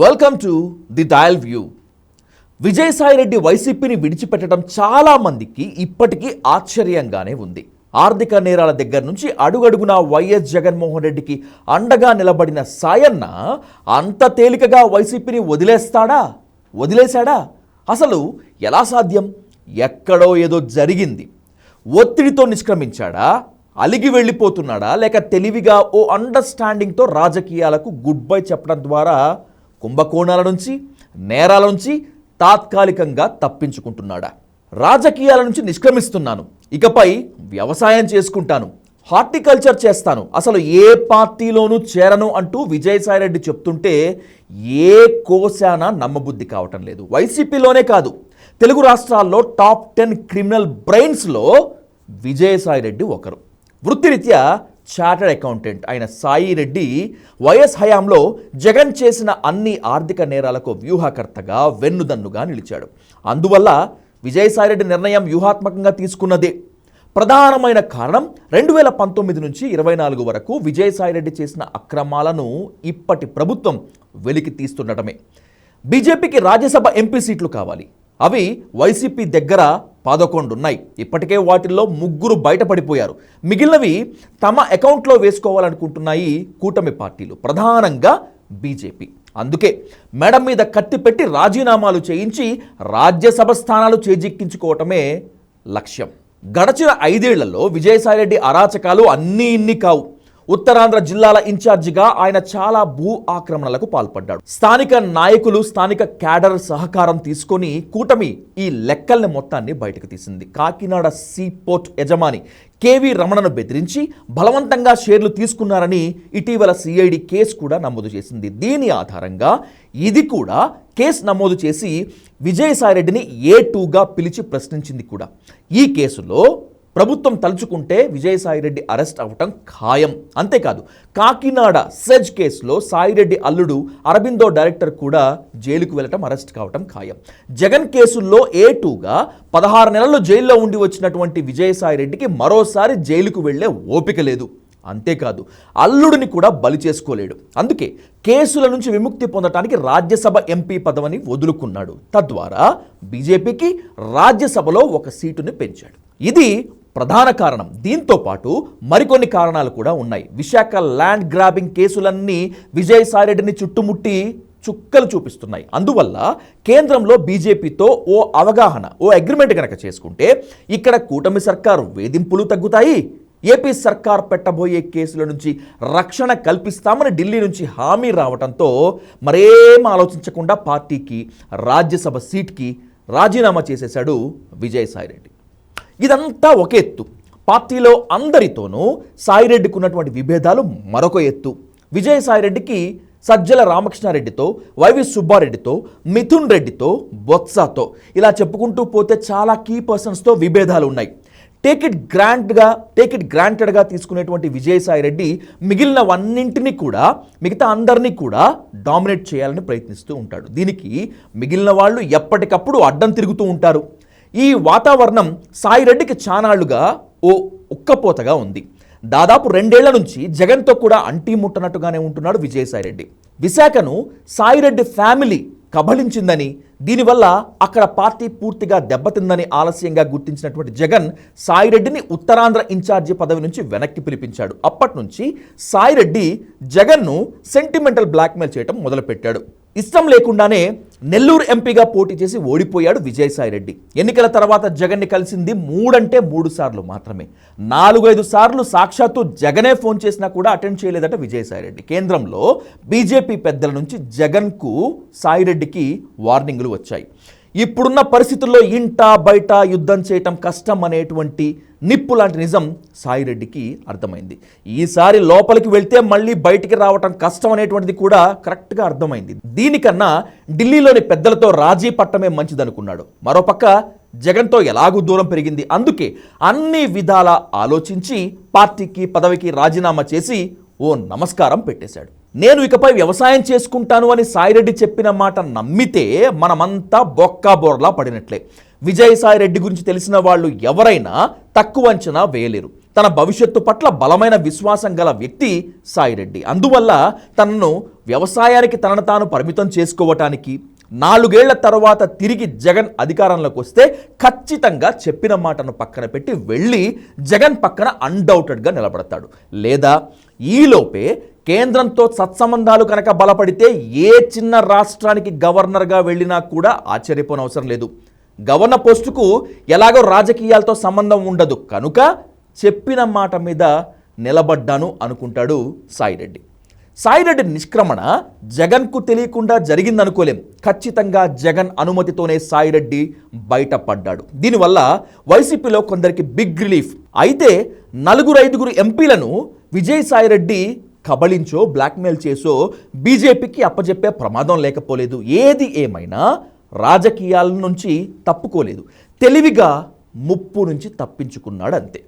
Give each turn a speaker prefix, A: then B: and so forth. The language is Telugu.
A: Welcome to the dial view. Vijayasai Reddy వైసీపీని విడిచిపెట్టడం చాలా మందికి ఇప్పటికీ ఆశ్చర్యంగానే ఉంది. ఆర్థిక నేరాల దగ్గర నుంచి అడుగడుగునా వైఎస్ జగన్మోహన్ రెడ్డికి అండగా నిలబడిన సాయన్న అంత తేలికగా వైసీపీని వదిలేశాడా? అసలు ఎలా సాధ్యం? ఎక్కడో ఏదో జరిగింది. ఒత్తిడితో నిష్క్రమించాడా, అలిగి వెళ్ళిపోతున్నాడా, లేక తెలివిగా ఓ అండర్స్టాండింగ్తో రాజకీయాలకు గుడ్ బై చెప్పడం ద్వారా కుంభకోణాల నుంచి, నేరాల నుంచి తాత్కాలికంగా తప్పించుకుంటున్నాడా? రాజకీయాల నుంచి నిష్క్రమిస్తున్నాను, ఇకపై వ్యవసాయం చేసుకుంటాను, హార్టికల్చర్ చేస్తాను, అసలు ఏ పార్టీలోనూ చేరను అంటూ విజయసాయిరెడ్డి చెప్తుంటే ఏ కోశాన నమ్మబుద్ధి కావటం లేదు. వైసీపీలోనే కాదు, తెలుగు రాష్ట్రాల్లో టాప్ 10 క్రిమినల్ బ్రెయిన్స్లో విజయసాయిరెడ్డి ఒకరు. వృత్తిరీత్యా చార్టర్డ్ అకౌంటెంట్ అయిన సాయిరెడ్డి వైఎస్ హయాంలో జగన్ చేసిన అన్ని ఆర్థిక నేరాలకు వ్యూహకర్తగా వెన్నుదన్నుగా నిలిచాడు. అందువల్ల విజయసాయిరెడ్డి నిర్ణయం వ్యూహాత్మకంగా తీసుకున్నదే. ప్రధానమైన కారణం 2019 నుంచి 24 వరకు విజయసాయిరెడ్డి చేసిన అక్రమాలను ఇప్పటి ప్రభుత్వం వెలికి తీస్తుండటమే. బీజేపీకి రాజ్యసభ ఎంపీ సీట్లు కావాలి. అవి వైసీపీ దగ్గర 11 ఉన్నాయి. ఇప్పటికే వాటిల్లో 3 బయటపడిపోయారు. మిగిలినవి తమ అకౌంట్లో వేసుకోవాలనుకుంటున్నాయి కూటమి పార్టీలు, ప్రధానంగా బీజేపీ. అందుకే మేడం మీద కత్తి పెట్టి రాజీనామాలు చేయించి రాజ్యసభ స్థానాలు చేజిక్కించుకోవటమే లక్ష్యం. గడచిన 5 ఏళ్లలో విజయసాయిరెడ్డి అరాచకాలు అన్నీ ఇన్ని కావు. ఉత్తరాంధ్ర జిల్లాల ఇన్ఛార్జిగా ఆయన చాలా భూ ఆక్రమణలకు పాల్పడ్డాడు. స్థానిక నాయకులు, స్థానిక క్యాడర్ సహకారం తీసుకొని కూటమి ఈ లెక్కల్ని మొత్తాన్ని బయటకు తీసింది. కాకినాడ సీ పోర్ట్ యజమాని కేవీ రమణను బెదిరించి బలవంతంగా షేర్లు తీసుకున్నారని ఇటీవల సిఐడి కేసు కూడా నమోదు చేసింది. దీని ఆధారంగా ఇది కూడా కేసు నమోదు చేసి విజయసాయిరెడ్డిని A2గా పిలిచి ప్రశ్నించింది కూడా. ఈ కేసులో ప్రభుత్వం తలుచుకుంటే విజయసాయిరెడ్డి అరెస్ట్ అవ్వటం ఖాయం. అంతేకాదు, కాకినాడ సెజ్ కేసులో సాయిరెడ్డి అల్లుడు అరబిందో డైరెక్టర్ కూడా జైలుకు వెళ్ళటం, అరెస్ట్ కావటం ఖాయం. జగన్ కేసుల్లో A2గా 16 నెలలు జైల్లో ఉండి వచ్చినటువంటి విజయసాయిరెడ్డికి మరోసారి జైలుకు వెళ్లే ఓపిక లేదు. అంతేకాదు, అల్లుడిని కూడా బలి చేసుకోలేడు. అందుకే కేసుల నుంచి విముక్తి పొందటానికి రాజ్యసభ ఎంపీ పదవిని వదులుకున్నాడు. తద్వారా బీజేపీకి రాజ్యసభలో ఒక సీటుని పెంచాడు. ఇది ప్రధాన కారణం. దీంతో పాటు మరికొన్ని కారణాలు కూడా ఉన్నాయి. విశాఖ ల్యాండ్ గ్రాబింగ్ కేసులన్నీ విజయసాయిరెడ్డిని చుట్టుముట్టి చుక్కలు చూపిస్తున్నాయి. అందువల్ల కేంద్రంలో బీజేపీతో ఓ అగ్రిమెంట్ కనుక చేసుకుంటే ఇక్కడ కూటమి సర్కారు వేధింపులు తగ్గుతాయి. ఏపీ సర్కార్ పెట్టబోయే కేసుల నుంచి రక్షణ కల్పిస్తామని ఢిల్లీ నుంచి హామీ రావడంతో మరేం ఆలోచించకుండా పార్టీకి రాజ్యసభ సీట్కి రాజీనామా చేసేశాడు విజయసాయిరెడ్డి. ఇదంతా ఒక ఎత్తు. పార్టీలో అందరితోనూ సాయిరెడ్డికి ఉన్నటువంటి విభేదాలు మరొక ఎత్తు. విజయసాయిరెడ్డికి సజ్జల రామకృష్ణారెడ్డితో, వైవి సుబ్బారెడ్డితో, మిథున్ రెడ్డితో, బొత్సాతో ఇలా చెప్పుకుంటూ పోతే చాలా కీ పర్సన్స్తో విభేదాలు ఉన్నాయి. టేక్ ఇట్ గ్రాంటెడ్గా తీసుకునేటువంటి విజయసాయిరెడ్డి మిగతా అందరినీ కూడా డామినేట్ చేయాలని ప్రయత్నిస్తూ ఉంటాడు. దీనికి మిగిలిన వాళ్ళు ఎప్పటికప్పుడు అడ్డం తిరుగుతూ ఉంటారు. ఈ వాతావరణం సాయిరెడ్డికి చానాళ్లుగా ఓ ఉక్కపోతగా ఉంది. దాదాపు 2 ఏళ్ల నుంచి జగన్తో కూడా అంటీ ముట్టనట్టుగానే ఉంటున్నాడు విజయసాయిరెడ్డి. విశాఖను సాయిరెడ్డి ఫ్యామిలీ కబళించిందని, దీనివల్ల అక్కడ పార్టీ పూర్తిగా దెబ్బతిందని ఆలస్యంగా గుర్తించినటువంటి జగన్ సాయిరెడ్డిని ఉత్తరాంధ్ర ఇన్ఛార్జి పదవి నుంచి వెనక్కి పిలిపించాడు. అప్పటి నుంచి సాయిరెడ్డి జగన్ను సెంటిమెంటల్ బ్లాక్మెయిల్ చేయడం మొదలుపెట్టాడు. ఇష్టం లేకుండానే నెల్లూరు ఎంపీగా పోటీ చేసి ఓడిపోయాడు విజయసాయిరెడ్డి. ఎన్నికల తర్వాత జగన్ని కలిసింది 3 సార్లు మాత్రమే. 4-5 సార్లు సాక్షాత్తు జగనే ఫోన్ చేసినా కూడా అటెండ్ చేయలేదట విజయసాయిరెడ్డి. కేంద్రంలో బీజేపీ పెద్దల నుంచి జగన్కు సాయిరెడ్డికి వార్నింగులు వచ్చాయి. ఇప్పుడున్న పరిస్థితుల్లో ఇంట బయట యుద్ధం చేయటం కష్టం అనేటువంటి నిప్పు లాంటి నిజం సాయిరెడ్డికి అర్థమైంది. ఈసారి లోపలికి వెళ్తే మళ్ళీ బయటికి రావటం కష్టం అనేటువంటిది కూడా కరెక్ట్గా అర్థమైంది. దీనికన్నా ఢిల్లీలోని పెద్దలతో రాజీ పట్టమే మంచిదనుకున్నాడు. మరోపక్క జగన్తో ఎలాగూ దూరం పెరిగింది. అందుకే అన్ని విధాలా ఆలోచించి పార్టీకి పదవికి రాజీనామా చేసి ఓ నమస్కారం పెట్టేశాడు. నేను ఇకపై వ్యవసాయం చేసుకుంటాను అని సాయిరెడ్డి చెప్పిన మాట నమ్మితే మనమంతా బొక్కాబోర్లా పడినట్లే. విజయసాయిరెడ్డి గురించి తెలిసిన వాళ్ళు ఎవరైనా తక్కువ అంచనా వేయలేరు. తన భవిష్యత్తు పట్ల బలమైన విశ్వాసం గల వ్యక్తి సాయిరెడ్డి. అందువల్ల తనను వ్యవసాయానికి తనను తాను పరిమితం చేసుకోవటానికి 4 ఏళ్ల తర్వాత తిరిగి జగన్ అధికారంలోకి వస్తే ఖచ్చితంగా చెప్పిన మాటను పక్కన పెట్టి వెళ్ళి జగన్ పక్కన అన్డౌటెడ్గా నిలబడతాడు. లేదా ఈలోపే కేంద్రంతో సత్సంబంధాలు కనుక బలపడితే ఏ చిన్న రాష్ట్రానికి గవర్నర్గా వెళ్ళినా కూడా ఆశ్చర్యపోనవసరం లేదు. గవర్నర్ పోస్టుకు ఎలాగో రాజకీయాలతో సంబంధం ఉండదు కనుక చెప్పిన మాట మీద నిలబడ్డాను అనుకుంటాడు సాయిరెడ్డి. సాయిరెడ్డి నిష్క్రమణ జగన్కు తెలియకుండా జరిగిందనుకోలేం. ఖచ్చితంగా జగన్ అనుమతితోనే సాయిరెడ్డి బయటపడ్డాడు. దీనివల్ల వైసీపీలో కొందరికి బిగ్ రిలీఫ్. అయితే 4-5 ఎంపీలను విజయసాయిరెడ్డి కబళించో బ్లాక్మెయిల్ చేసో బీజేపీకి అప్పజెప్పే ప్రమాదం లేకపోలేదు. ఏది ఏమైనా రాజకీయాల నుంచి తప్పుకోలేదు, తెలివిగా ముప్పు నుంచి తప్పించుకున్నాడు అంతే.